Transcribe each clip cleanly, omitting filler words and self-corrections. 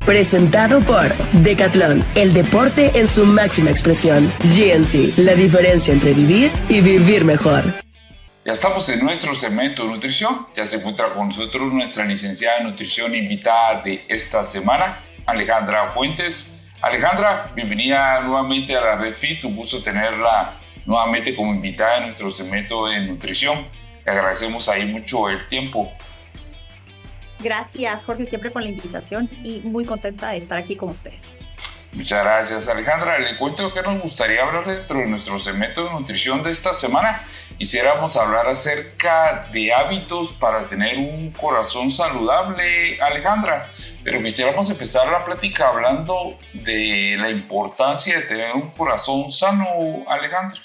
Presentado por Decathlon, el deporte en su máxima expresión. GNC, la diferencia entre vivir y vivir mejor. Ya estamos en nuestro segmento de nutrición. Ya se encuentra con nosotros nuestra licenciada en nutrición invitada de esta semana, Alejandra Fuentes. Alejandra, bienvenida nuevamente a la Red Fit. Un gusto tenerla nuevamente como invitada en nuestro segmento de nutrición. Le agradecemos ahí mucho el tiempo. Gracias, Jorge, siempre por la invitación y muy contenta de estar aquí con ustedes. Muchas gracias, Alejandra. Le cuento que nos gustaría hablar dentro de nuestro segmento de nutrición de esta semana. Quisiéramos hablar acerca de hábitos para tener un corazón saludable, Alejandra. Pero quisiéramos empezar la plática hablando de la importancia de tener un corazón sano, Alejandra.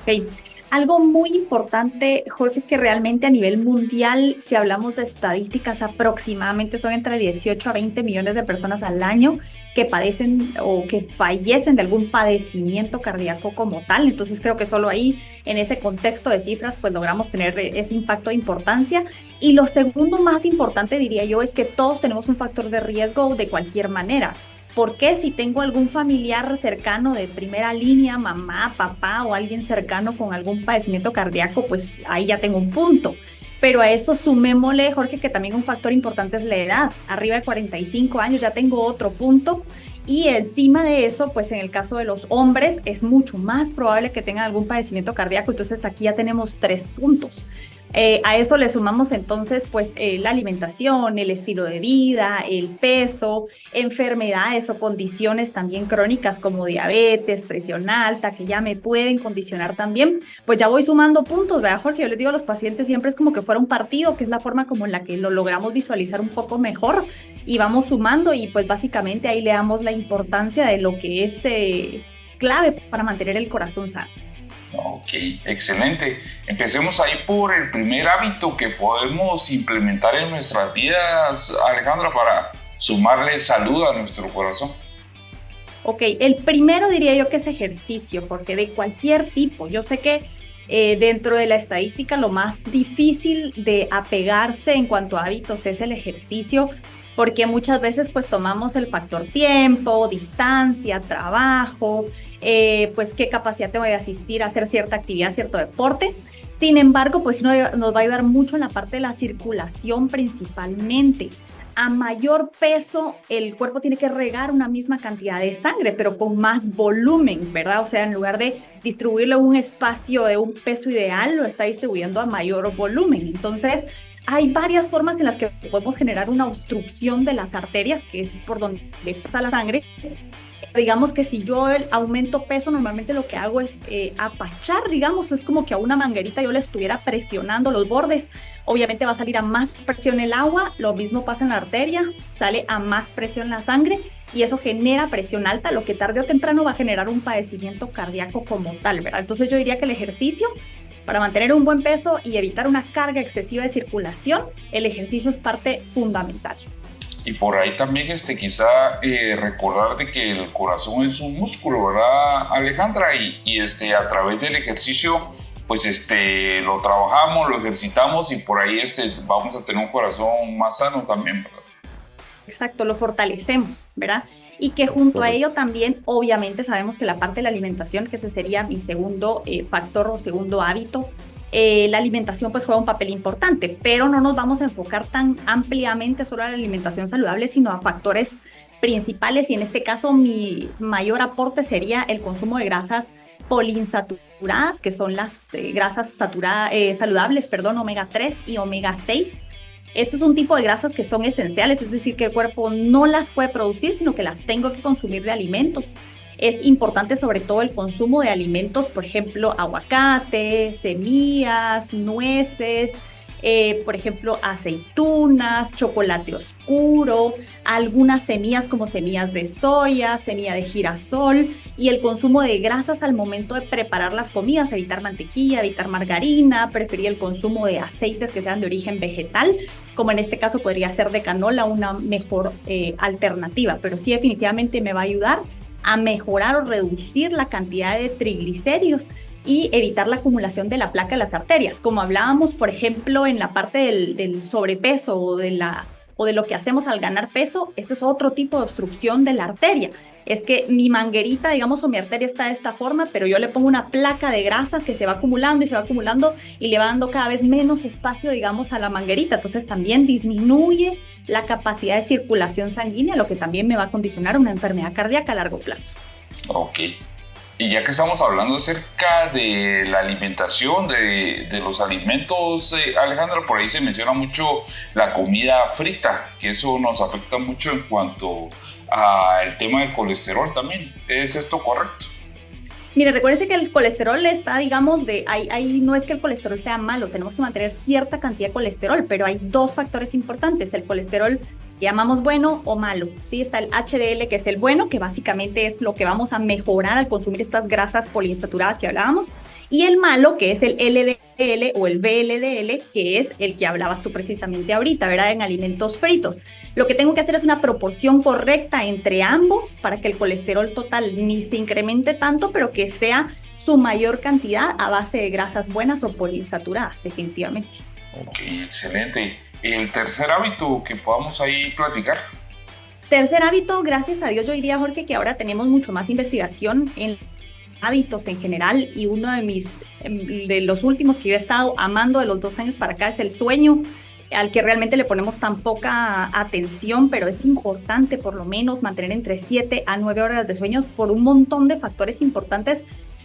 Okay. Algo muy importante, Jorge, es que realmente a nivel mundial, si hablamos de estadísticas, aproximadamente son entre 18 a 20 millones de personas al año que padecen o que fallecen de algún padecimiento cardíaco como tal. Entonces creo que solo ahí, en ese contexto de cifras, pues logramos tener ese impacto de importancia. Y lo segundo más importante, diría yo, es que todos tenemos un factor de riesgo de cualquier manera. Porque si tengo algún familiar cercano de primera línea, mamá, papá o alguien cercano con algún padecimiento cardíaco, pues ahí ya tengo un punto. Pero a eso sumémosle, Jorge, que también un factor importante es la edad. Arriba de 45 años ya tengo otro punto. Y encima de eso, pues en el caso de los hombres, es mucho más probable que tengan algún padecimiento cardíaco. Entonces aquí ya tenemos 3 puntos. A esto le sumamos entonces pues la alimentación, el estilo de vida, el peso, enfermedades o condiciones también crónicas como diabetes, presión alta, que ya me pueden condicionar también, pues ya voy sumando puntos, ¿verdad, Jorge? Yo les digo a los pacientes siempre es como que fuera un partido, que es la forma como en la que lo logramos visualizar un poco mejor y vamos sumando y pues básicamente ahí le damos la importancia de lo que es clave para mantener el corazón sano. Ok, excelente. Empecemos ahí por el primer hábito que podemos implementar en nuestras vidas, Alejandra, para sumarle salud a nuestro corazón. Ok, el primero diría yo que es ejercicio, porque de cualquier tipo. Yo sé que dentro de la estadística lo más difícil de apegarse en cuanto a hábitos es el ejercicio, porque muchas veces pues tomamos el factor tiempo, distancia, trabajo, pues qué capacidad tengo de asistir a hacer cierta actividad, cierto deporte. Sin embargo, pues nos va a ayudar mucho en la parte de la circulación principalmente. A mayor peso, el cuerpo tiene que regar una misma cantidad de sangre, pero con más volumen, ¿verdad? O sea, en lugar de distribuirlo en un espacio de un peso ideal, lo está distribuyendo a mayor volumen. Entonces, hay varias formas en las que podemos generar una obstrucción de las arterias, que es por donde pasa la sangre. Digamos que si yo aumento peso, normalmente lo que hago es apachar, digamos, es como que a una manguerita yo le estuviera presionando los bordes. Obviamente va a salir a más presión el agua, lo mismo pasa en la arteria, sale a más presión la sangre y eso genera presión alta, lo que tarde o temprano va a generar un padecimiento cardíaco como tal, ¿verdad? Entonces yo diría que el ejercicio, para mantener un buen peso y evitar una carga excesiva de circulación, el ejercicio es parte fundamental. Y por ahí también quizá recordar de que el corazón es un músculo, ¿verdad, Alejandra? Y a través del ejercicio, pues lo trabajamos, lo ejercitamos y por ahí vamos a tener un corazón más sano también, ¿verdad? Exacto, lo fortalecemos, ¿verdad? Y que junto a ello también, obviamente, sabemos que la parte de la alimentación, que ese sería mi segundo factor o segundo hábito, la alimentación pues juega un papel importante, pero no nos vamos a enfocar tan ampliamente solo a la alimentación saludable, sino a factores principales y en este caso mi mayor aporte sería el consumo de grasas poliinsaturadas, que son las grasas saludables, omega 3 y omega 6. Este es un tipo de grasas que son esenciales, es decir, que el cuerpo no las puede producir, sino que las tengo que consumir de alimentos. Es importante sobre todo el consumo de alimentos, por ejemplo, aguacate, semillas, nueces, por ejemplo, aceitunas, chocolate oscuro, algunas semillas como semillas de soya, semilla de girasol y el consumo de grasas al momento de preparar las comidas, evitar mantequilla, evitar margarina, preferir el consumo de aceites que sean de origen vegetal, como en este caso podría ser de canola, una mejor alternativa, pero sí definitivamente me va a ayudar a mejorar o reducir la cantidad de triglicéridos y evitar la acumulación de la placa de las arterias. Como hablábamos, por ejemplo, en la parte del sobrepeso o o de lo que hacemos al ganar peso, este es otro tipo de obstrucción de la arteria. Es que mi manguerita, digamos, o mi arteria está de esta forma, pero yo le pongo una placa de grasa que se va acumulando y se va acumulando y le va dando cada vez menos espacio, digamos, a la manguerita. Entonces también disminuye la capacidad de circulación sanguínea, lo que también me va a condicionar una enfermedad cardíaca a largo plazo. Ok. Y ya que estamos hablando acerca de la alimentación, de los alimentos, Alejandra, por ahí se menciona mucho la comida frita, que eso nos afecta mucho en cuanto al tema del colesterol también. ¿Es esto correcto? Mire, recuérdese que el colesterol está, digamos, no es que el colesterol sea malo, tenemos que mantener cierta cantidad de colesterol, pero hay dos factores importantes, el colesterol que llamamos bueno o malo, ¿sí? Está el HDL, que es el bueno, que básicamente es lo que vamos a mejorar al consumir estas grasas poliinsaturadas que hablábamos, y el malo, que es el LDL o el VLDL, que es el que hablabas tú precisamente ahorita, ¿verdad? En alimentos fritos. Lo que tengo que hacer es una proporción correcta entre ambos para que el colesterol total ni se incremente tanto, pero que sea su mayor cantidad a base de grasas buenas o poliinsaturadas, definitivamente. Ok, excelente. El tercer hábito que podamos ahí platicar. Tercer hábito, gracias a Dios, yo diría, Jorge, que ahora tenemos mucho más investigación en hábitos en general, y uno de los últimos que yo he estado amando de los 2 años para acá es el sueño, al que realmente le ponemos tan poca atención, pero es importante por lo menos mantener entre 7 a 9 horas de sueño por un montón de factores importantes.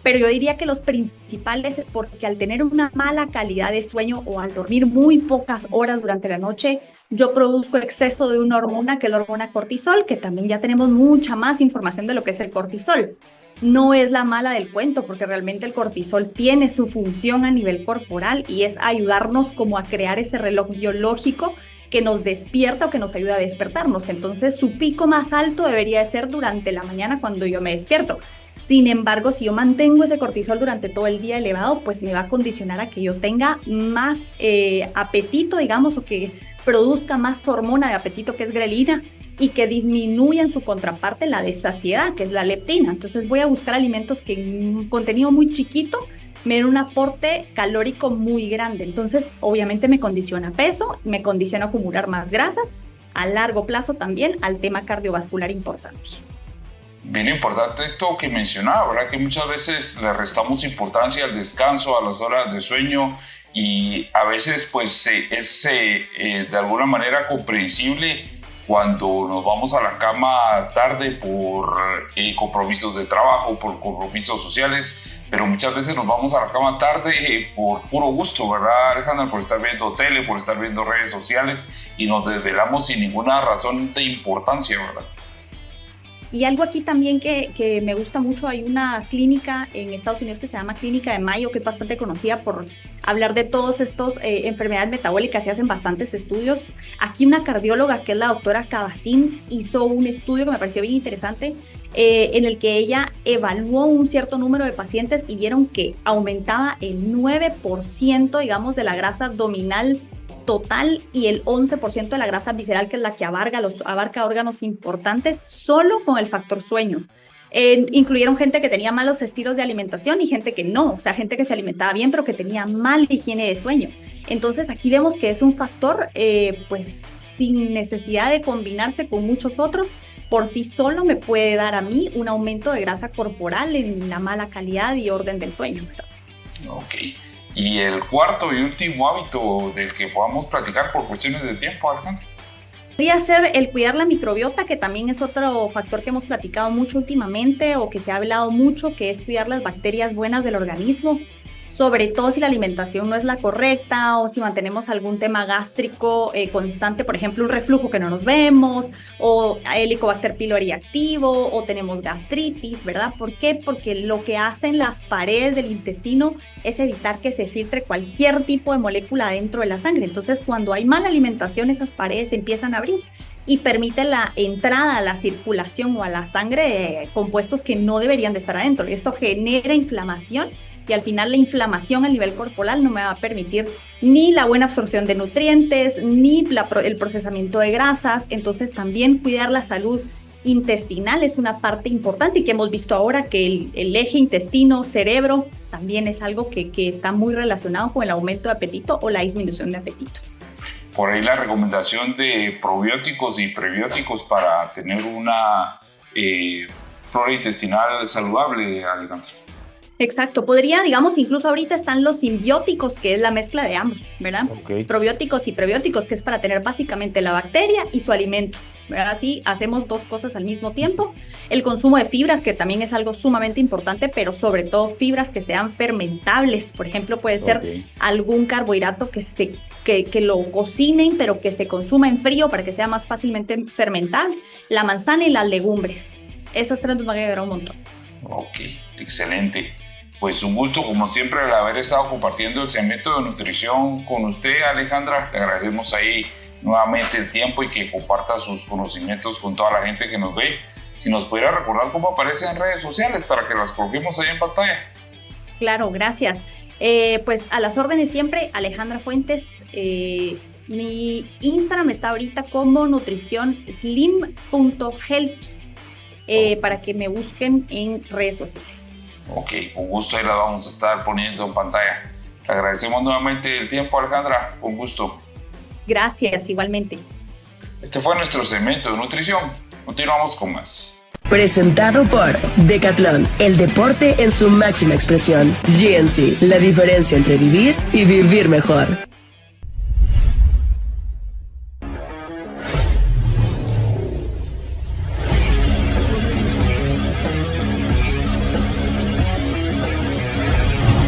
Pero yo diría que los principales es porque al tener una mala calidad de sueño o al dormir muy pocas horas durante la noche, yo produzco exceso de una hormona que es la hormona cortisol, que también ya tenemos mucha más información de lo que es el cortisol. No es la mala del cuento, porque realmente el cortisol tiene su función a nivel corporal y es ayudarnos como a crear ese reloj biológico que nos despierta o que nos ayuda a despertarnos. Entonces su pico más alto debería ser durante la mañana cuando yo me despierto. Sin embargo, si yo mantengo ese cortisol durante todo el día elevado, pues me va a condicionar a que yo tenga más apetito, digamos, o que produzca más hormona de apetito, que es grelina, y que disminuya en su contraparte la de saciedad, que es la leptina. Entonces voy a buscar alimentos que en un contenido muy chiquito me den un aporte calórico muy grande. Entonces, obviamente me condiciona peso, me condiciona acumular más grasas, a largo plazo también al tema cardiovascular importante. Bien importante esto que mencionaba, ¿verdad? Que muchas veces le restamos importancia al descanso, a las horas de sueño, y a veces pues es de alguna manera comprensible cuando nos vamos a la cama tarde por compromisos de trabajo, por compromisos sociales, pero muchas veces nos vamos a la cama tarde por puro gusto, ¿verdad, Alejandra? Por estar viendo tele, por estar viendo redes sociales, y nos desvelamos sin ninguna razón de importancia, ¿verdad? Y algo aquí también que me gusta mucho, hay una clínica en Estados Unidos que se llama Clínica de Mayo, que es bastante conocida por hablar de todas estas enfermedades metabólicas, y hacen bastantes estudios. Aquí una cardióloga, que es la doctora Cavacín, hizo un estudio que me pareció bien interesante, en el que ella evaluó un cierto número de pacientes y vieron que aumentaba el 9%, digamos, de la grasa abdominal total y el 11% de la grasa visceral, que es la que abarca órganos importantes, solo con el factor sueño. Incluyeron gente que tenía malos estilos de alimentación y gente que no, o sea, gente que se alimentaba bien pero que tenía mala higiene de sueño. Entonces aquí vemos que es un factor pues sin necesidad de combinarse con muchos otros, por sí solo me puede dar a mí un aumento de grasa corporal en la mala calidad y orden del sueño. Ok. Y el cuarto y último hábito del que podamos platicar por cuestiones de tiempo, Alejandra. Podría ser el cuidar la microbiota, que también es otro factor que hemos platicado mucho últimamente o que se ha hablado mucho, que es cuidar las bacterias buenas del organismo, sobre todo si la alimentación no es la correcta o si mantenemos algún tema gástrico constante, por ejemplo, un reflujo que no nos vemos, o Helicobacter pylori activo, o tenemos gastritis, ¿verdad? ¿Por qué? Porque lo que hacen las paredes del intestino es evitar que se filtre cualquier tipo de molécula dentro de la sangre. Entonces, cuando hay mala alimentación, esas paredes se empiezan a abrir y permite la entrada a la circulación o a la sangre de compuestos que no deberían de estar adentro. Esto genera inflamación, y al final la inflamación a nivel corporal no me va a permitir ni la buena absorción de nutrientes, ni el procesamiento de grasas. Entonces también cuidar la salud intestinal es una parte importante, y que hemos visto ahora que el eje intestino-cerebro también es algo que está muy relacionado con el aumento de apetito o la disminución de apetito. por ahí la recomendación de probióticos y prebióticos para tener una flora intestinal saludable, Alejandra. Exacto, podría, digamos, incluso ahorita están los simbióticos, que es la mezcla de ambos, ¿verdad? Okay. Probióticos y prebióticos, que es para tener básicamente la bacteria y su alimento, ¿verdad? Así hacemos dos cosas al mismo tiempo. El consumo de fibras, que también es algo sumamente importante, pero sobre todo fibras que sean fermentables. Por ejemplo, puede ser algún carbohidrato que lo cocinen, pero que se consuma en frío para que sea más fácilmente fermentable. La manzana y las legumbres. Esas tres nos van a ayudar un montón. Ok, excelente. Pues un gusto, como siempre, el haber estado compartiendo el segmento de nutrición con usted, Alejandra. Le agradecemos ahí nuevamente el tiempo y que comparta sus conocimientos con toda la gente que nos ve. Si nos pudiera recordar cómo aparece en redes sociales para que las coloquemos ahí en pantalla. Claro, gracias. Pues a las órdenes siempre, Alejandra Fuentes. Mi Instagram está ahorita como nutricionslim.health para que me busquen en redes sociales. Ok, con gusto ahí la vamos a estar poniendo en pantalla. Le agradecemos nuevamente el tiempo, Alejandra. Fue un gusto. Gracias, igualmente. Este fue nuestro segmento de nutrición. Continuamos con más. Presentado por Decathlon, el deporte en su máxima expresión. GNC, la diferencia entre vivir y vivir mejor.